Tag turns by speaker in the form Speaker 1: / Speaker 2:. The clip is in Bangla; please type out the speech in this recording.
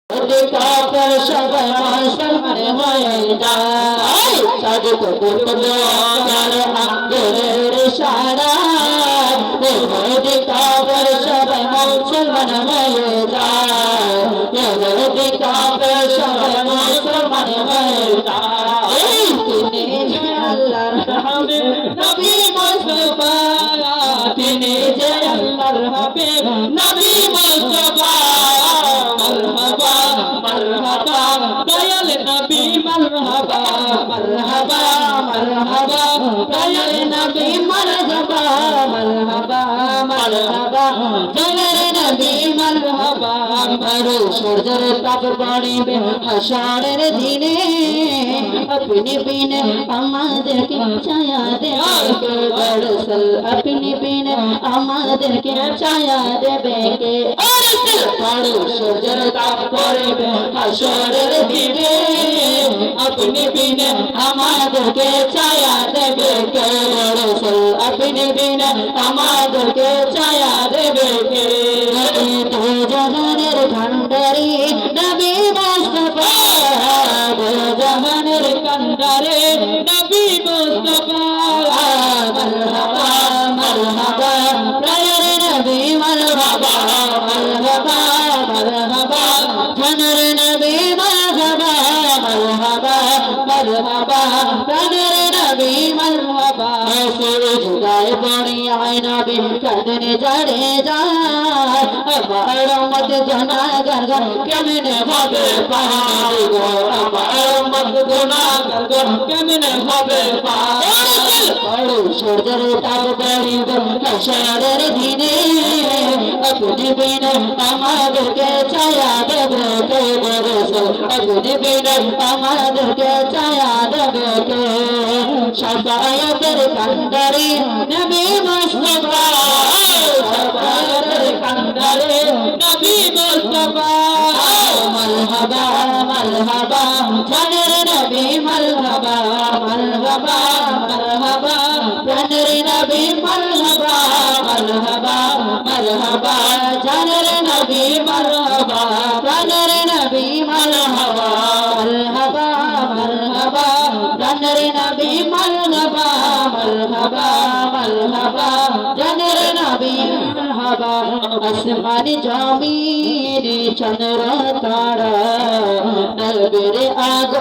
Speaker 1: কাফের সবাই মুসলমান হয়ে যায় সাদিক পুতলার আঙ্গুরের ইশারা ইহুদি কাফের সবাই মুসলমান হয়ে যায় ইহুদি কাফের সবাই মুসলমান হয়ে যায় তিনি যে আল্লাহর হাবিব নবী মুস্তাফা তিনি যে আল্লাহর হাবিব নবী মুস্তাফা مرحبا مرحبا ديال نبي مرحبا مرحبا مرحبا ديال نبي مرحبا مرحبا مرحبا ديال نبي مرحبا মারো সূর্যের তাপ বাড়িবে হাসরের দিনে আপনি বিনে আমাদেরকে ছায়া দেবে দরসল আপনি বিনে আমাদেরকে ছায়া দেবে কে মারো সূর্যের তাপ পড়বে হাসরের দিনে আপনি বিনে আমাদেরকে ছায়া দেবে কে দরসল আপনি বিনে আমাদেরকে ছায়া দেবে কে তো জাহানের ভান্ডারি নবী মুস্তাফা জাহানের ভান্ডারি নবী মুস্তাফা মারহাবা মারহাবা প্রায়ের নবী মারহাবা মারহাবা মারহাবা জানের নবী মারহাবা মারহাবা মারহাবা প্রায়ের নবী মারহাবা সূরজ গায়ে পড়ে আয় নবী কাঁদনে জড়ে যায় আমার মত গুনাহগার কেমনে হবে পার গো আমার মত গুনাহগার কেমনে হবে পার পড়ো সূর্যের তাপ বাড়িবে হাসরের দিনে আপনি বিনা আমাদেরকে ছায়া দেবে কে দরসল আপনি বিনা আমাদেরকে ছায়া দেবে কে শাফায়াতের কান্ডারি নবী মুস্তাফা শাফায়াতের কান্ডারি নবী মুস্তাফা মারহাবা মারহাবা জানের নবী মারহাবা মারহাবা মারহাবা জানের নবী মারহাবা মারহাবা মারহাবা জানের নবী মারহাবা জানের নবী মারহাবা মারহাবা মারহাবা জানের নবী মারহাবা মারহাবা মারহাবা জানের নবী মারহাবা আসমান জমিন চন্দ্র তারা নবীর আগমন